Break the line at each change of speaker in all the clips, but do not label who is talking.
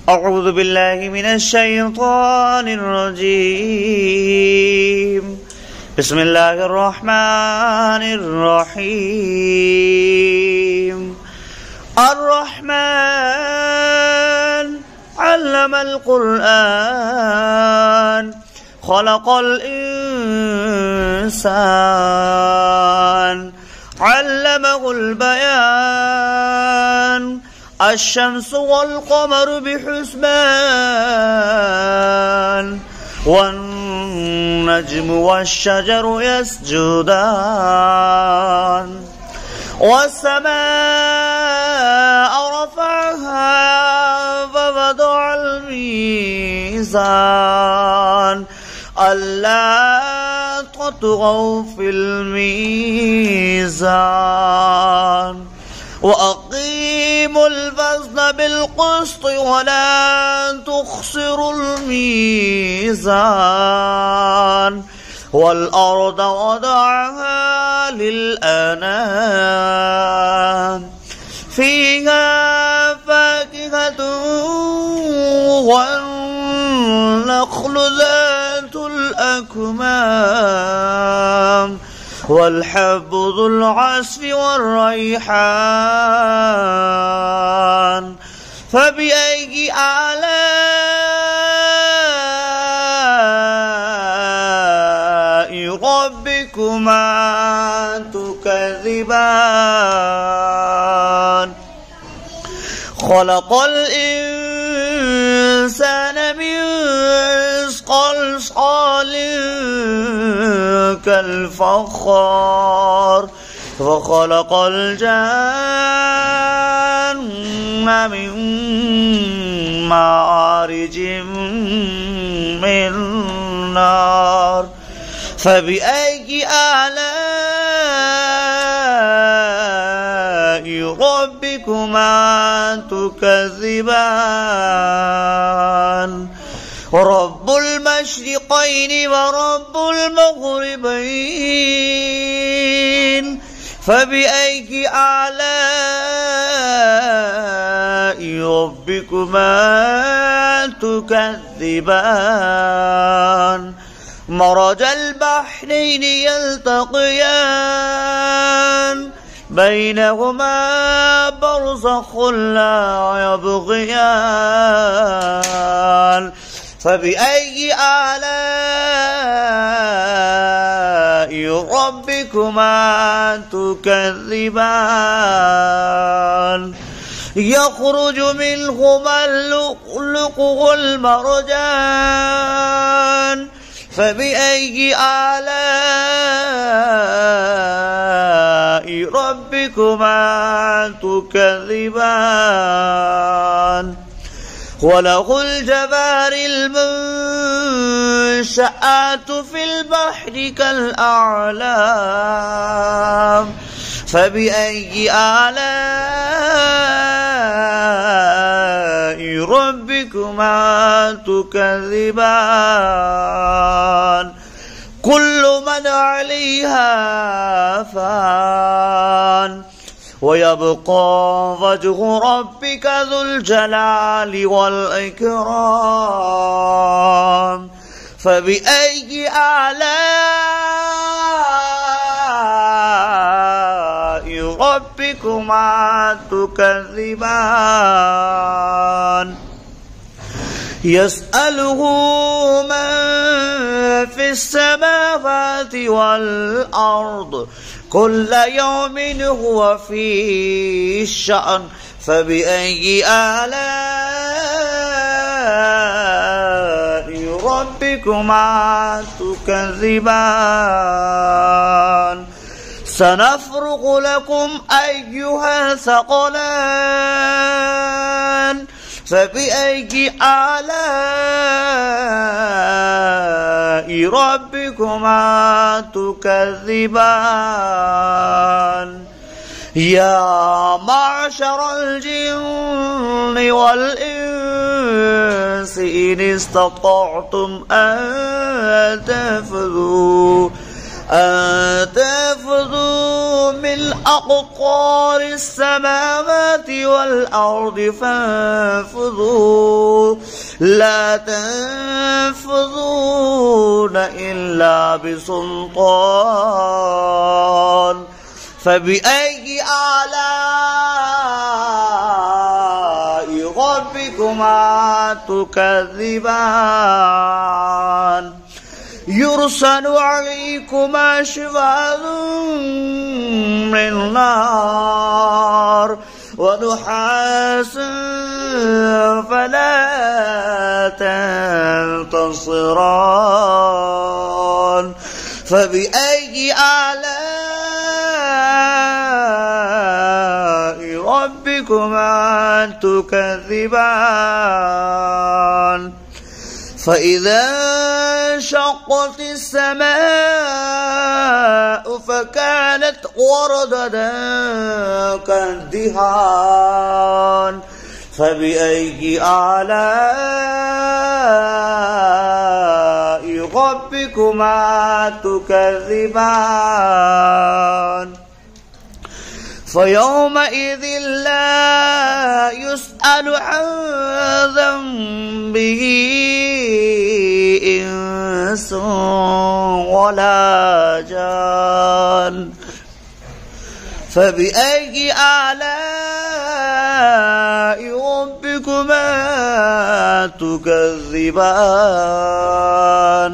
أعوذ بالله من الشيطان الرجيم. بسم الله الرحمن الرحيم. الرحمن علم القرآن خلق الإنسان علمه البيان الشمس والقمر بحسبان والنجم والشجر يسجدان والسماء رفعها فوضع الميزان ألا تطغوا في الميزان وأقيموا الوزن بالقسط ولا تخسروا الميزان والأرض وضعها للأنام فيها فاكهة والنخل ذات الأكمام والحب ذو العصف والريحان فبأي آلاء ربكما تكذبان خلق الإنسان من صلصال كالفخار وخلق الجن من مارج من نار فبأي آلاء ربكما تكذبان رب المشرقين ورب المغربين فبأي آلاء ربكما تكذبان مرج البحرين يلتقيان بينهما برزخ لا يبغيان فبأي آلاء ربكما تكذبان يخرج منهما اللؤلؤ والمرجان فبأي آلاء ربكما تكذبان وله الجوار المنشآت في البحر كالأعلام فبأي آلاء ربكما تكذبان كل من عليها فان ويبقى وجه ربك ذو الجلال والإكرام فبأي آلاء ربكما تكذبان يسأله من في السماوات والأرض كل يوم هو في شأن فبأي آلاء ربكما تكذبان سنفرغ لكم أيها الثقلان فبأي آلاء ربكما تكذبان يا معشر الجن والإنس إن استطعتم أن تنفذوا من أقطار السماوات والأرض فانفذوا لا تنفذون إلا بسلطان فبأي آلاء ربكما تكذبان يرسل عليكما شواظ من نار ونحاس فلا تنتصران فبأي آلاء ربكما تكذبان فإذا انشقت السماء فكانت وردة كالدهان فبأي آلاء ربكما تكذبان فيومئذ لا يسأل عن ذنبه إنس ولا جان فبأي آلاء ربكما تكذبان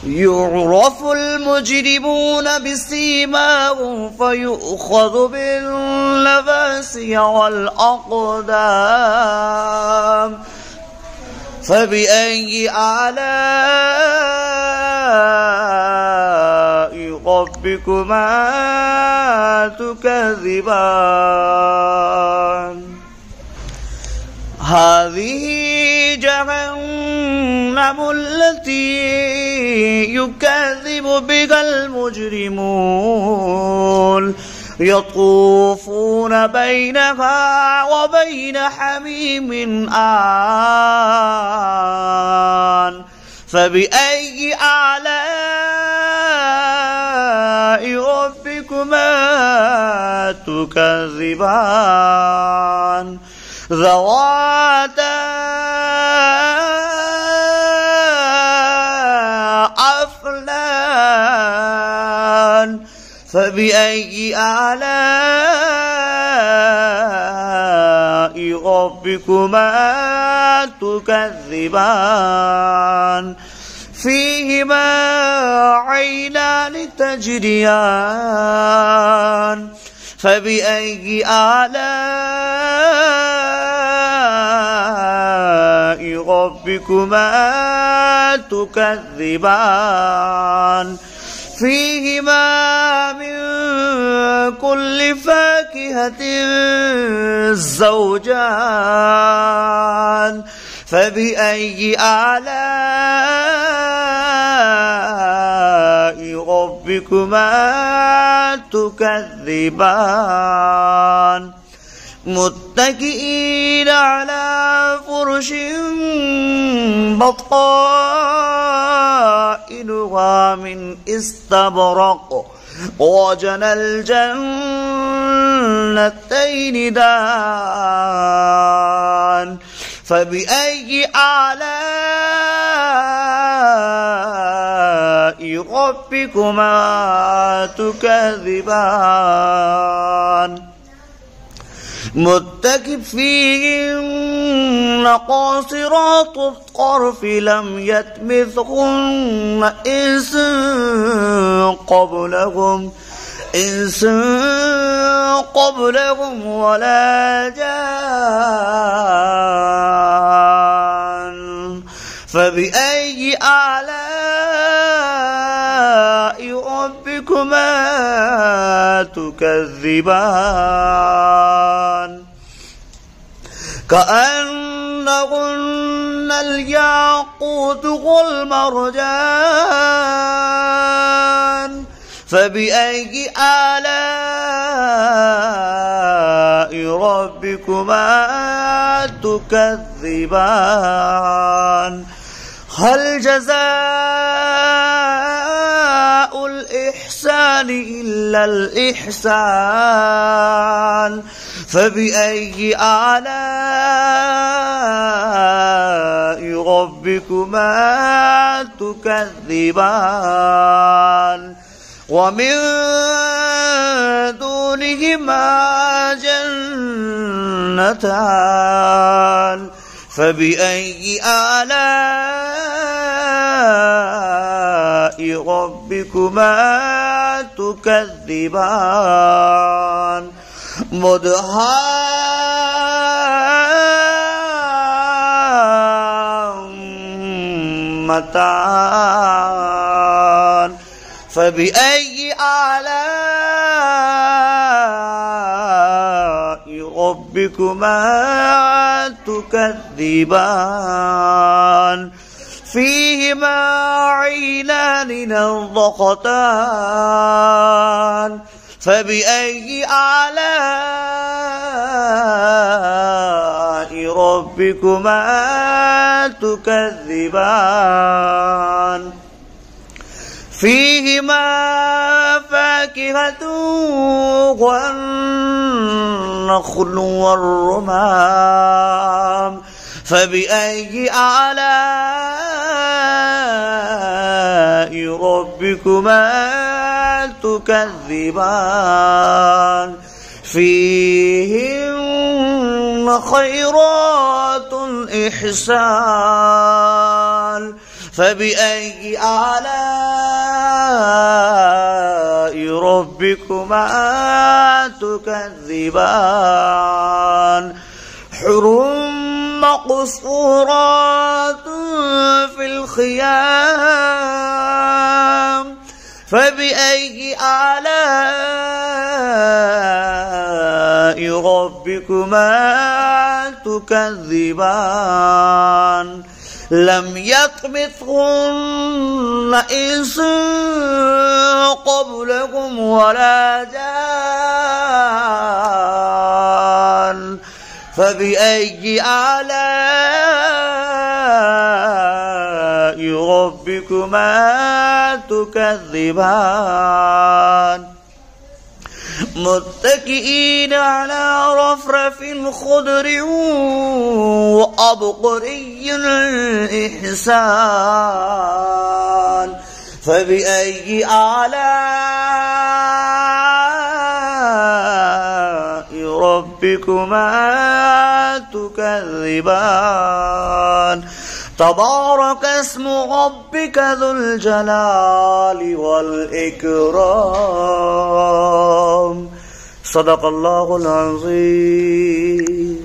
يعرف المجرمون بسيماهم فيؤخذ بالنواسي والأقدام فبأي آلاء ربكما تكذبان هذه جهنم التي يكذب بها المجرمون يطوفون بينها وبين حميم آن فبأي آلاء ربكما تكذبان ذواتا أفنان فبأي آلاء ربكما تكذبان فيهما عينان تجريان فبأي آلاء ربكما تكذبان فيهما من كل فاكهة زوجان فبأي آلاء ربكما تكذبان متكئين على فرش بطائنها من استبرق وجنى الجنتين دان فبأي آلاء ربكما تكذبان متكئين قاصرات الطرف لم يطمثهن إنس قبلهم ولا جان فبأي آلاء ربكما تكذبان كأنهن الياقوت والمرجان فبأي آلاء ربكما تكذبان هل جزاء الإحسان إلا الإحسان فبأي آلاء ربكما تكذبان ومن دونهما جنتان فبأي آلاء ربكما تكذبان مدهامتان فبأي آلاء ربكما تكذبان فيهما عينان نضختان فبأي آلاء ربكما تكذبان فيهما فاكهة والنخل والرمان فبأي آلاء ربكما تكذبان فيهن خيرات إحسان فبأي آلاء ربكما تكذبان حر مقصورات في الخيام فبأي آلاء ربكما تكذبان لم يطمثهن إنس قبلكم ولا جان فبأي آلاء ربكما تكذبان متكئين على رفرف خضر وأبقري إحسان فبأي آلاء ربكما تكذبان تبارك اسم ربك ذو الجلال والإكرام صدق الله العظيم.